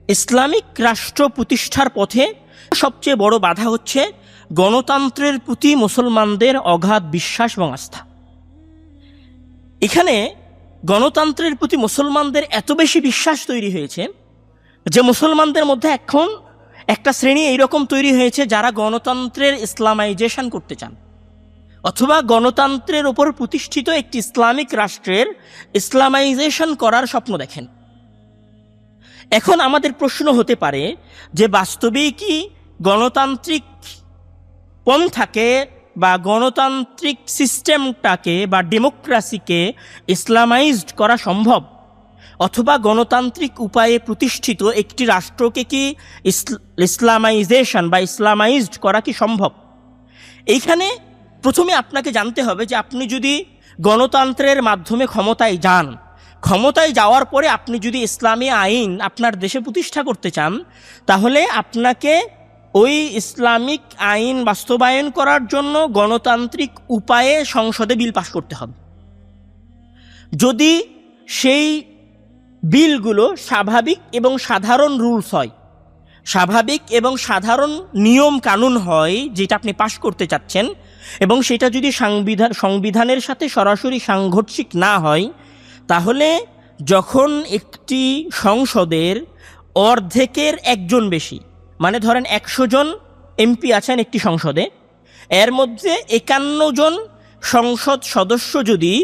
Islamic রাষ্ট্র প্রতিষ্ঠার পথে সবচেয়ে বড় বাধা হচ্ছে গণতন্ত্রের প্রতি মুসলমানদের অগাধ বিশ্বাস এবং আস্থা। এখানে গণতন্ত্রের প্রতি মুসলমানদের এত বেশি বিশ্বাস তৈরি হয়েছে যে মুসলমানদের মধ্যে এখন একটা শ্রেণী এইরকম তৈরি হয়েছে যারা গণতন্ত্রের ইসলামাইজেশন করতে চান, অথবা গণতন্ত্রের ওপর প্রতিষ্ঠিত একটি ইসলামিক রাষ্ট্রের ইসলামাইজেশন করার স্বপ্ন দেখেন। এখন আমাদের প্রশ্ন হতে পারে যে বাস্তবেই কি গণতান্ত্রিক পন্থাকে বা গণতান্ত্রিক সিস্টেমটাকে বা ডেমোক্রেসিকে ইসলামাইজড করা সম্ভব, অথবা গণতান্ত্রিক উপায়ে প্রতিষ্ঠিত একটি রাষ্ট্রকে কি ইসলামাইজেশন বা ইসলামাইজড করা কি সম্ভব? এইখানে প্রথমে আপনাকে জানতে হবে যে আপনি যদি গণতন্ত্রের মাধ্যমে ক্ষমতায় যান, ক্ষমতায় যাওয়ার পরে আপনি যদি ইসলামী আইন আপনার দেশে প্রতিষ্ঠা করতে চান, তাহলে আপনাকে ওই ইসলামিক আইন বাস্তবায়ন করার জন্য গণতান্ত্রিক উপায়ে সংসদে বিল পাস করতে হবে। যদি সেই বিলগুলো স্বাভাবিক এবং সাধারণ রুলস হয়, স্বাভাবিক এবং সাধারণ নিয়ম কানুন হয় যেটা আপনি পাশ করতে চাচ্ছেন, এবং সেটা যদি সংবিধানের সাথে সরাসরি সাংঘর্ষিক না হয়, তাহলে যখন একটি সংসদের অর্ধেকের একজন বেশি, মানে ধরেন 100 জন এমপি আছেন একটি সংসদে, এর মধ্যে 51 জন সংসদ সদস্য যদি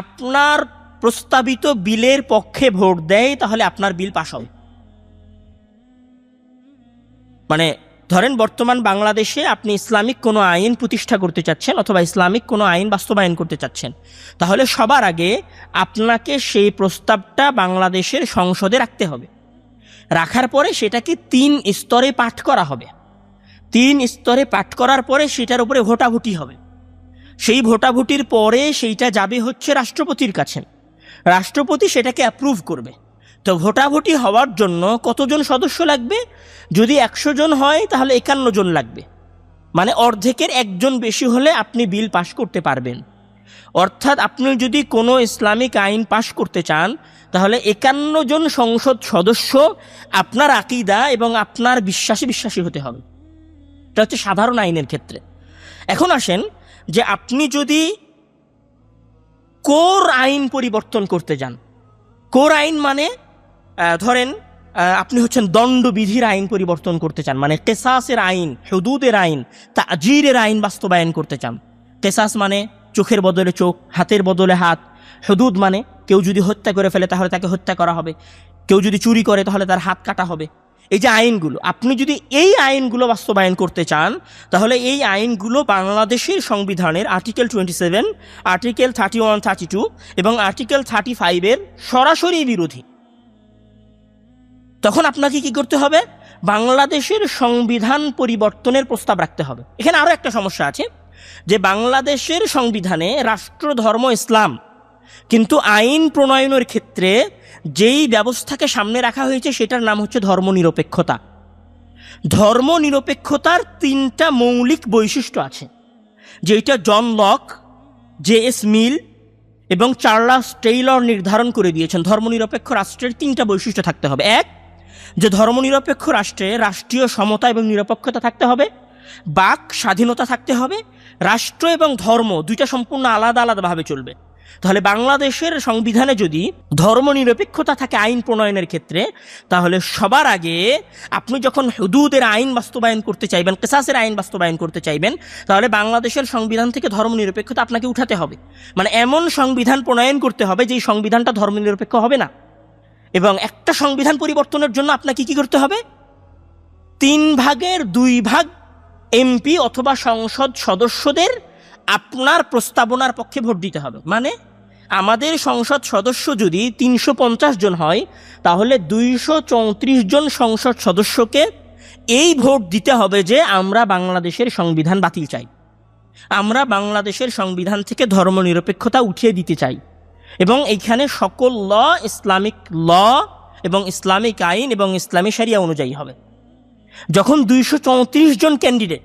আপনার প্রস্তাবিত বিলের পক্ষে ভোট দেয়, তাহলে আপনার বিল পাস হবে। মানে ধরেন বর্তমান বাংলাদেশে আপনি ইসলামিক কোনো আইন প্রতিষ্ঠা করতে চাচ্ছেন অথবা ইসলামিক কোনো আইন বাস্তবায়ন করতে চাচ্ছেন, তাহলে সবার আগে আপনাকে সেই প্রস্তাবটা বাংলাদেশের সংসদে রাখতে হবে। রাখার পরে সেটাকে 3 স্তরে পাঠ করা হবে। 3 স্তরে পাঠ করার পরে সেটার উপরে ভোটাভুটি হবে। সেই ভোটাভুটির পরে সেইটা যাবে হচ্ছে রাষ্ট্রপতির কাছে। রাষ্ট্রপতি সেটাকে অ্যাপ্রুভ করবে। তো ভোটাভুটি হওয়ার জন্য কতজন সদস্য লাগবে? যদি 100 জন হয় তাহলে 51 জন লাগবে, মানে অর্ধেকের একজন বেশি হলে আপনি বিল পাস করতে পারবেন। অর্থাৎ আপনি যদি কোনো ইসলামিক আইন পাস করতে চান, তাহলে 51 জন সংসদ সদস্য আপনার আকীদা এবং আপনার বিশ্বাসী হতে হবে। এটা হচ্ছে সাধারণ আইনের ক্ষেত্রে। এখন আসেন যে আপনি যদি কোর আইন পরিবর্তন করতে যান, কোর আইন মানে ধরেন আপনি হচ্ছেন দণ্ডবিধির আইন পরিবর্তন করতে চান, মানে কেসাসের আইন, হুদুদের আইন, তাজিরের আইন বাস্তবায়ন করতে চান। কেসাস মানে চোখের বদলে চোখ, হাতের বদলে হাত। হুদুদ মানে কেউ যদি হত্যা করে ফেলে তাহলে তাকে হত্যা করা হবে, কেউ যদি চুরি করে তাহলে তার হাত কাটা হবে। এই যে আইনগুলো, আপনি যদি এই আইনগুলো বাস্তবায়ন করতে চান, তাহলে এই আইনগুলো বাংলাদেশের সংবিধানের আর্টিকেল 27, আর্টিকেল 31, 32 এবং আর্টিকেল 35-এর সরাসরি বিরোধী। তখন আপনাকে কি করতে হবে? বাংলাদেশের সংবিধান পরিবর্তনের প্রস্তাব রাখতে হবে। এখানে আরও একটা সমস্যা আছে যে বাংলাদেশের সংবিধানে রাষ্ট্র ধর্ম ইসলাম, কিন্তু আইন প্রণয়নের ক্ষেত্রে যেই ব্যবস্থাকে সামনে রাখা হয়েছে সেটার নাম হচ্ছে ধর্মনিরপেক্ষতা। ধর্মনিরপেক্ষতার 3টা মৌলিক বৈশিষ্ট্য আছে, যেটা জন লক, জে.এস. মিল এবং চার্লস টেইলর নির্ধারণ করে দিয়েছেন। ধর্মনিরপেক্ষ রাষ্ট্রের 3টা বৈশিষ্ট্য থাকতে হবে। এক, যে ধর্মনিরপেক্ষ রাষ্ট্রে রাষ্ট্রীয় সমতা এবং নিরপেক্ষতা থাকতে হবে, বাক স্বাধীনতা থাকতে হবে, রাষ্ট্র এবং ধর্ম 2টা সম্পূর্ণ আলাদা আলাদাভাবে চলবে। তাহলে বাংলাদেশের সংবিধানে যদি ধর্মনিরপেক্ষতা থাকে আইন প্রণয়নের ক্ষেত্রে, তাহলে সবার আগে আপনি যখন হুদুদের আইন বাস্তবায়ন করতে চাইবেন, কিসাসের আইন বাস্তবায়ন করতে চাইবেন, তাহলে বাংলাদেশের সংবিধান থেকে ধর্মনিরপেক্ষতা আপনাকে উঠাতে হবে। মানে এমন সংবিধান প্রণয়ন করতে হবে যেই সংবিধানটা ধর্মনিরপেক্ষ হবে না। এবং একটা সংবিধান পরিবর্তনের জন্য আপনাকে কি করতে হবে? 3/2 এমপি অথবা সংসদ সদস্যদের আপনার প্রস্তাবনার পক্ষে ভোট দিতে হবে। মানে আমাদের সংসদ সদস্য যদি 350 জন হয়, তাহলে 234 জন সংসদ সদস্যকে এই ভোট দিতে হবে যে আমরা বাংলাদেশের সংবিধান বাতিল চাই, আমরা বাংলাদেশের সংবিধান থেকে ধর্মনিরপেক্ষতা উঠিয়ে দিতে চাই, এবং এইখানে সকল ল ইসলামিক ল এবং ইসলামিক আইন এবং ইসলামী শরিয়া অনুযায়ী হবে। যখন 234 জন ক্যান্ডিডেট,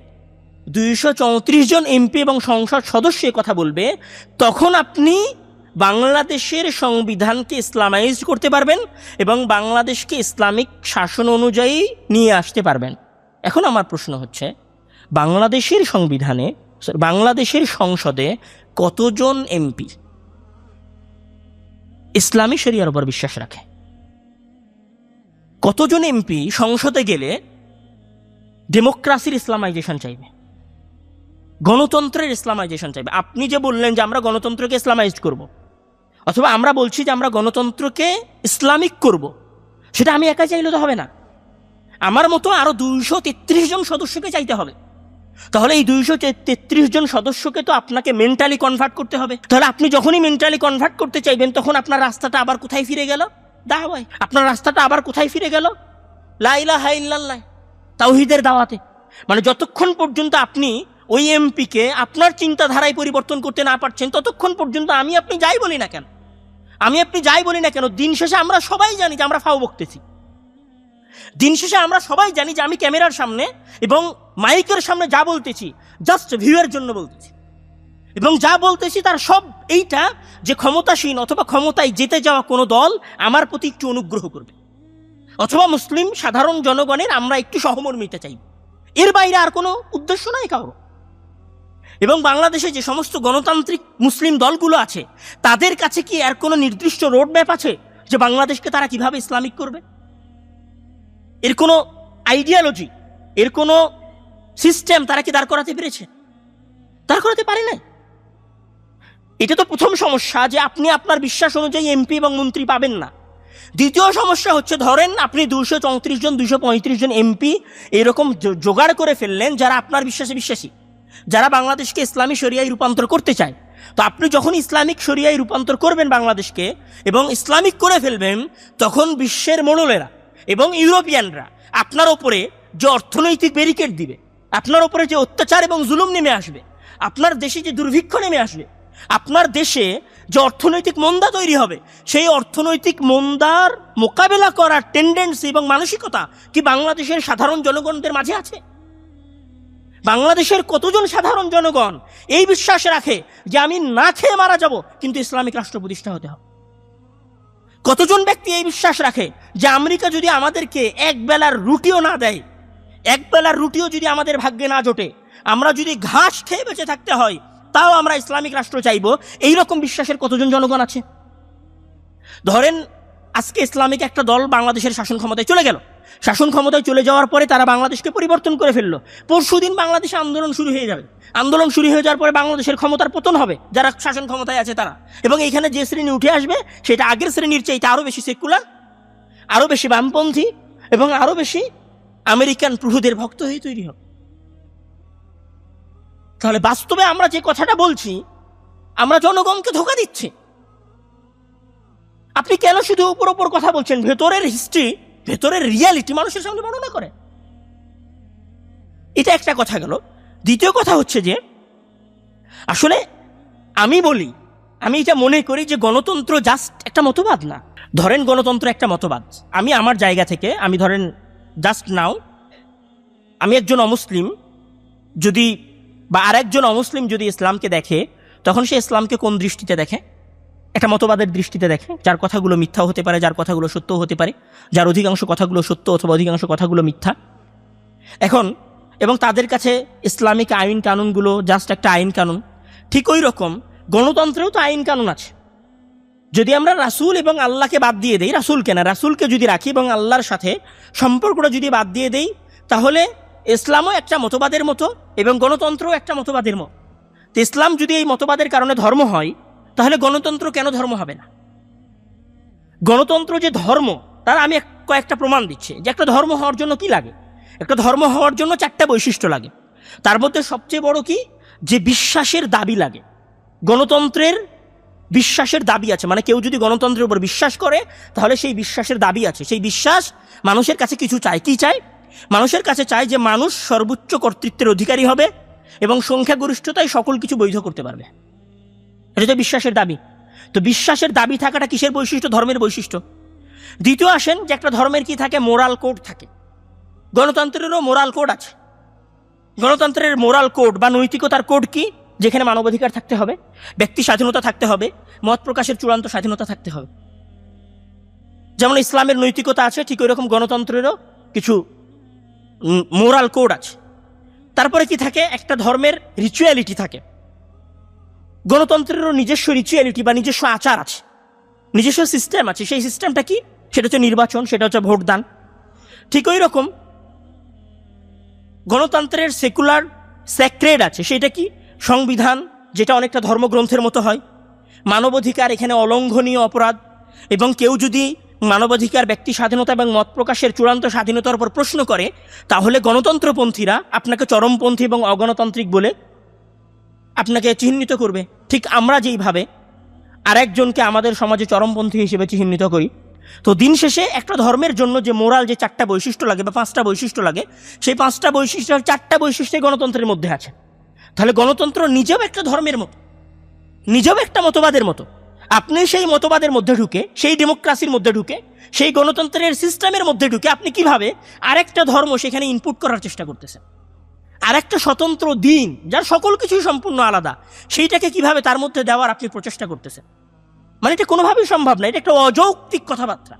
234 জন এমপি এবং সংসদ সদস্য কথা বলবে, তখন আপনি বাংলাদেশের সংবিধানকে ইসলামাইজ করতে পারবেন এবং বাংলাদেশকে ইসলামিক শাসন অনুযায়ী নিয়ে আসতে পারবেন। এখন আমার প্রশ্ন হচ্ছে, বাংলাদেশের সংবিধানে, বাংলাদেশের সংসদে কতজন এমপি ইসলামী শরিয়ার উপর বিশ্বাস রাখে? কতজন এমপি সংসদে গেলে ডেমোক্রেসির ইসলামাইজেশন চাইবে, গণতন্ত্রের ইসলামাইজেশন চাইবে? আপনি যে বললেন যে আমরা গণতন্ত্রকে ইসলামাইজ করব, অথবা আমরা বলছি যে আমরা গণতন্ত্রকে ইসলামিক করব, সেটা আমি একা চাইলে তো হবে না, আমার মতো আরো 233 জন সদস্যকে চাইতে হবে। তাহলে এই 233 জন সদস্যকে তো আপনাকে মেন্টালি কনভার্ট করতে হবে। তাহলে আপনি যখনই মেন্টালি কনভার্ট করতে চাইবেন, তখন আপনার রাস্তাটা আবার কোথায় ফিরে গেল? দাওয়ায়। আপনার রাস্তাটা আবার কোথায় ফিরে গেল? লা ইলাহা ইল্লাল্লাহ, তাওহীদের দাওয়াতে। মানে যতক্ষণ পর্যন্ত আপনি ওই এমপিকে আপনার চিন্তাধারায় পরিবর্তন করতে না পারছেন, ততক্ষণ পর্যন্ত আমি আপনি যাই বলি না কেন, দিন শেষে আমরা সবাই জানি যে আমরা ফাও বকতেছি। দিন শেষে আমরা সবাই জানি যে আমি ক্যামেরার সামনে এবং মাইকের সামনে যা বলতেছি জাস্ট ভিউয়ের জন্য বলতেছি, এবং যা বলতেছি তার সব এইটা যে ক্ষমতাসীন অথবা ক্ষমতায় যেতে যাওয়া কোনো দল আমার প্রতি একটু অনুগ্রহ করবে, অথবা মুসলিম সাধারণ জনগণের আমরা একটু সহমর্মিতা চাইব, এর বাইরে আর কোনো উদ্দেশ্য নাই কারো। এবং বাংলাদেশে যে সমস্ত গণতান্ত্রিক মুসলিম দলগুলো আছে, তাদের কাছে কি এর কোনো নির্দিষ্ট রোডম্যাপ আছে যে বাংলাদেশকে তারা কিভাবে ইসলামিক করবে? এর কোনো আইডিয়ালজি, এর কোনো সিস্টেম তারা কি দাঁড় করাতে পেরেছে? দাঁড় করাতে পারে নাই। এটা তো প্রথম সমস্যা, যে আপনি আপনার বিশ্বাস অনুযায়ী এমপি এবং মন্ত্রী পাবেন না। দ্বিতীয় সমস্যা হচ্ছে, ধরেন আপনি 234 জন 235 জন এমপি এরকম জোগাড় করে ফেললেন যারা আপনার বিশ্বাসে বিশ্বাসী, যারা বাংলাদেশকে ইসলামী শরিয়ায় রূপান্তর করতে চায়। তো আপনি যখন ইসলামিক শরিয়ায় রূপান্তর করবেন বাংলাদেশকে এবং ইসলামিক করে ফেলবেন, তখন বিশ্বের মোড়লেরা এবং ইউরোপিয়ানরা আপনার ওপরে যে অর্থনৈতিক ব্যারিকেড দিবে, আপনার ওপরে যে অত্যাচার এবং জুলুম নেমে আসবে, আপনার দেশে যে দুর্ভিক্ষ নেমে আসবে, আপনার দেশে যে অর্থনৈতিক মন্দা তৈরি হবে, সেই অর্থনৈতিক মন্দার মোকাবেলা করার টেন্ডেন্সি এবং মানসিকতা কি বাংলাদেশের সাধারণ জনগণদের মাঝে আছে? বাংলাদেশের কতজন সাধারণ জনগণ এই বিশ্বাস রাখে যে আমি না খেয়ে মারা যাব কিন্তু ইসলামিক রাষ্ট্র প্রতিষ্ঠা হতে হবে? কতজন ব্যক্তি এই বিশ্বাস রাখে যে আমেরিকা যদি আমাদেরকে এক বেলার রুটিও না দেয়, এক বেলার রুটিও যদি আমাদের ভাগ্যে না জোটে, আমরা যদি ঘাস খেয়ে বেঁচে থাকতে হয়, তাও আমরা ইসলামিক রাষ্ট্র চাইব? এইরকম বিশ্বাসের কতজন জনগণ আছে? ধরেন আজকে ইসলামিক একটা দল বাংলাদেশের শাসন ক্ষমতায় চলে গেল, শাসন ক্ষমতায় চলে যাওয়ার পরে তারা বাংলাদেশকে পরিবর্তন করে ফেললো। পরশুদিন বাংলাদেশে আন্দোলন শুরু হয়ে যাবে, আন্দোলন শুরু হয়ে যাওয়ার পরে বাংলাদেশের ক্ষমতার পতন হবে যারা শাসন ক্ষমতায় আছে তারা, এবং এইখানে যে শ্রেণী উঠে আসবে সেটা আগের শ্রেণীর চাইতে আরো বেশি সেকুলার, আরো বেশি বামপন্থী এবং আরো বেশি আমেরিকান প্রভুদের ভক্ত হয়ে তৈরি হবে। তাহলে বাস্তবে আমরা যে কথাটা বলছি, আমরা জনগণকে ধোঁকা দিচ্ছি। আপনি কেন শুধু উপর উপর কথা বলছেন? ভেতরের হিস্ট্রি, ভেতরের রিয়ালিটি মানুষের সামনে বর্ণনা করে। এটা একটা কথা গেল। দ্বিতীয় কথা হচ্ছে যে আসলে আমি এটা মনে করি যে গণতন্ত্র জাস্ট একটা মতবাদ না। ধরেন গণতন্ত্র একটা মতবাদ, আমি আমার জায়গা থেকে, আমি ধরেন জাস্ট নাও আমি একজন অমুসলিম যদি বা আরেকজন অমুসলিম যদি ইসলামকে দেখে, তখন সে ইসলামকে কোন দৃষ্টিতে দেখে? একটা মতবাদের দৃষ্টিতে দেখে, যার কথাগুলো মিথ্যাও হতে পারে, যার কথাগুলো সত্যও হতে পারে, যার অধিকাংশ কথাগুলো সত্য অথবা অধিকাংশ কথাগুলো মিথ্যা। এখন এবং তাদের কাছে ইসলামিক আইন কানুনগুলো জাস্ট একটা আইন কানুন। ঠিক ওই রকম গণতন্ত্রেও তো আইন কানুন আছে। যদি আমরা রাসূল এবং আল্লাহকে বাদ দিয়ে দেই, রাসূলকে যদি রাখি এবং আল্লাহর সাথে সম্পর্কটা যদি বাদ দিয়ে দেই, তাহলে ইসলামও একটা মতবাদের মতো এবং গণতন্ত্রও একটা মতবাদের মতো। তো ইসলাম যদি এই মতবাদের কারণে ধর্ম হয়, তাহলে গণতন্ত্র কেন ধর্ম হবে না? গণতন্ত্র যে ধর্ম, তার আমি কয়েকটা প্রমাণ দিচ্ছি যে একটা ধর্ম হওয়ার জন্য কি লাগে। একটা ধর্ম হওয়ার জন্য 4টা বৈশিষ্ট্য লাগে। তার মধ্যে সবচেয়ে বড় কি, যে বিশ্বাসের দাবি লাগে। গণতন্ত্রের বিশ্বাসের দাবি আছে, মানে কেউ যদি গণতন্ত্রের উপর বিশ্বাস করে, তাহলে সেই বিশ্বাসের দাবি আছে। সেই বিশ্বাস মানুষের কাছে কিছু চায়। কি চায়? মানুষের কাছে চায় যে মানুষ সর্বোচ্চ কর্তৃত্বের অধিকারী হবে এবং সংখ্যাগরিষ্ঠতায় সকল কিছু বৈধ করতে পারবে। এটা তো বিশ্বাসের দাবি। তো বিশ্বাসের দাবি থাকাটা কিসের বৈশিষ্ট্য? ধর্মের বৈশিষ্ট্য। দ্বিতীয় আসেন যে একটা ধর্মের কি থাকে? মোরাল কোড থাকে। গণতন্ত্রেরও মোরাল কোড আছে। গণতন্ত্রের মোরাল কোড বা নৈতিকতার কোড কি? যেখানে মানবাধিকার থাকতে হবে, ব্যক্তি স্বাধীনতা থাকতে হবে, মত প্রকাশের চূড়ান্ত স্বাধীনতা থাকতে হবে। যেমন ইসলামের নৈতিকতা আছে, ঠিক ওই রকম গণতন্ত্রেরও কিছু মোরাল কোড আছে। তারপরে কি থাকে, একটা ধর্মের রিচুয়ালিটি থাকে। গণতন্ত্রেরও নিজস্ব রিচুয়ালিটি বা নিজস্ব আচার আছে, নিজস্ব সিস্টেম আছে। সেই সিস্টেমটা কি? সেটা হচ্ছে নির্বাচন, সেটা হচ্ছে ভোটদান। ঠিক ওই রকম গণতন্ত্রের সেকুলার স্যাক্রেড আছে, সেটা কি? সংবিধান, যেটা অনেকটা ধর্মগ্রন্থের মতো হয়। মানবাধিকার এখানে অলঙ্ঘনীয় অপরাধ, এবং কেউ যদি মানবাধিকার, ব্যক্তি স্বাধীনতা এবং মত প্রকাশের চূড়ান্ত স্বাধীনতার উপর প্রশ্ন করে, তাহলে গণতন্ত্রপন্থীরা আপনাকে চরমপন্থী এবং অগণতান্ত্রিক বলে আপনাকে চিহ্নিত করবে। ঠিক আমরা যেইভাবে আরেকজনকে আমাদের সমাজে চরমপন্থী হিসেবে চিহ্নিত করি। তো দিন শেষে একটা ধর্মের জন্য যে মোরাল, যে 4টা বৈশিষ্ট্য লাগে বা 5টা বৈশিষ্ট্য লাগে, সেই 5টা বৈশিষ্ট্য 4টা বৈশিষ্ট্যই গণতন্ত্রের মধ্যে আছে। তাহলে গণতন্ত্র নিজেও একটা ধর্মের মতো, নিজেও একটা মতবাদের মতো। আপনি সেই মতবাদের মধ্যে ঢুকে, সেই ডেমোক্রেসির মধ্যে ঢুকে, সেই গণতন্ত্রের সিস্টেমের মধ্যে ঢুকে আপনি কিভাবে আরেকটা ধর্ম সেখানে ইনপুট করার চেষ্টা করতেছেন, আরেকটা স্বতন্ত্র দিন যার সকল কিছুই সম্পূর্ণ আলাদা, সেইটাকে কিভাবে তার মধ্যে দেওয়ার আপনি প্রচেষ্টা করতেছেন। মানে এটা কোনোভাবেই সম্ভব না, এটা একটা অযৌক্তিক কথাবার্তা।